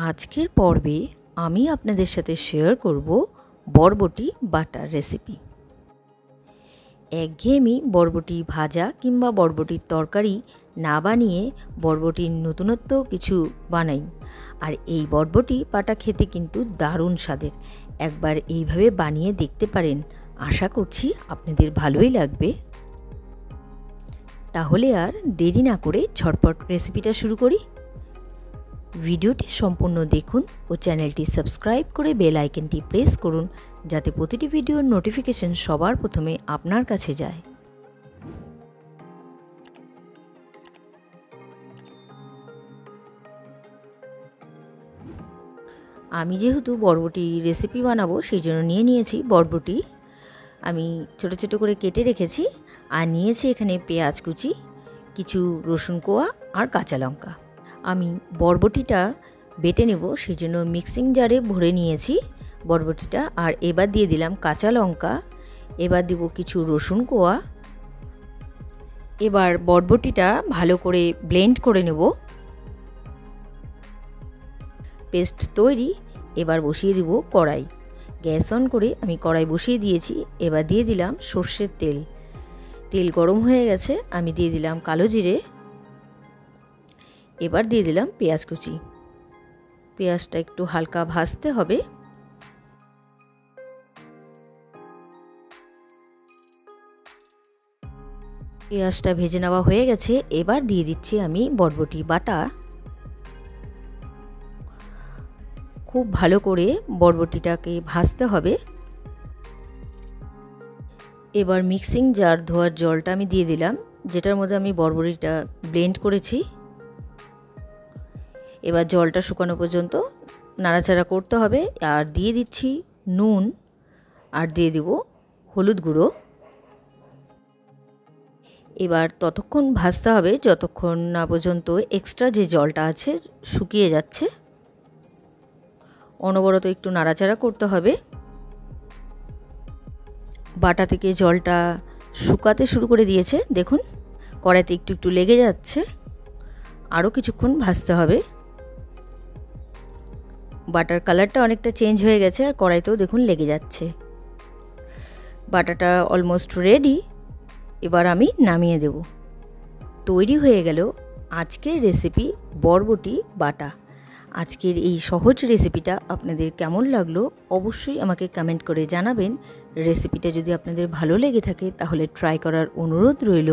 আজকের পর্বে আমি আপনাদের সাথে শেয়ার করব বরবটি বাটার রেসিপি। একঘেয়েমি বরবটি ভাজা কিংবা বরবটির তরকারি না বানিয়ে বরবটির নতুনত্ব কিছু বানাই। আর এই বরবটি বাটা খেতে কিন্তু দারুণ স্বাদের। একবার এইভাবে বানিয়ে দেখতে পারেন, আশা করছি আপনাদের ভালোই লাগবে। তাহলে আর দেরি না করে ঝটপট রেসিপিটা শুরু করি। ভিডিওটি সম্পূর্ণ দেখুন ও চ্যানেলটি সাবস্ক্রাইব করে বেল আইকনটি প্রেস করুন, যাতে প্রতিটি ভিডিওর নোটিফিকেশন সবার প্রথমে আপনার কাছে যায়। আমি যেহেতু বরবটি রেসিপি বানাবো সেই জন্য নিয়েছি বরবটি। আমি ছোট ছোট করে কেটে রেখেছি আর নিয়েছি এখানে পেঁয়াজ কুচি, কিছু রসুন কোয়া আর কাঁচা লঙ্কা। আমি বরবটিটা বেটে নেব সেই জন্য মিক্সিং জারে ভরে নিয়েছি বরবটিটা। আর এবার দিয়ে দিলাম কাঁচা লঙ্কা, এবার দেব কিছু রসুন কোয়া। এবার বরবটিটা ভালো করে ব্লেন্ড করে নেব। পেস্ট তৈরি। এবার বসিয়ে দেব কড়াই। গ্যাস অন করে আমি কড়াই বসিয়ে দিয়েছি। এবার দিয়ে দিলাম সর্ষের তেল। তেল গরম হয়ে গেছে, আমি দিয়ে দিলাম কালো জিরে। এবার দিয়ে দিলাম পেঁয়াজ কুচি। পেঁয়াজটা একটু হালকা ভাজতে হবে। পেঁয়াজটা ভেজে নেওয়া হয়ে গেছে। এবার দিয়ে দিচ্ছি আমি বরবটি বাটা। খুব ভালো করে বরবটিটাকে ভাজতে হবে। এবার মিক্সিং জার ধোয়ার জলটা আমি দিয়ে দিলাম, যেটার মধ্যে আমি বরবটিটা ব্লেন্ড করেছি। এবার জলটা শুকানো পর্যন্ত নাড়াচাড়া করতে হবে। আর দিয়ে দিচ্ছি নুন, আর দিয়ে দেব হলুদ গুঁড়ো। এবার ততক্ষণ ভাজতে হবে যতক্ষণ না পর্যন্ত এক্সট্রা যে জলটা আছে শুকিয়ে যাচ্ছে। অনবরত একটু নাড়াচাড়া করতে হবে। বাটা থেকে জলটা শুকাতে শুরু করে দিয়েছে, দেখুন কড়াইতে একটু একটু লেগে যাচ্ছে। আরও কিছুক্ষণ ভাজতে হবে। বাটার কালারটা অনেকটা চেঞ্জ হয়ে গেছে আর কড়াইতেও দেখুন লেগে যাচ্ছে। বাটাটা অলমোস্ট রেডি। এবার আমি নামিয়ে দেব। তৈরি হয়ে গেল আজকের রেসিপি বরবটি বাটা। আজকের এই সহজ রেসিপিটা আপনাদের কেমন লাগলো অবশ্যই আমাকে কমেন্ট করে জানাবেন। রেসিপিটা যদি আপনাদের ভালো লেগে থাকে তাহলে ট্রাই করার অনুরোধ রইল।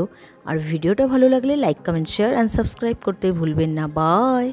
আর ভিডিওটা ভালো লাগলে like, comment, share and subscribe করতে ভুলবেন না। বাই।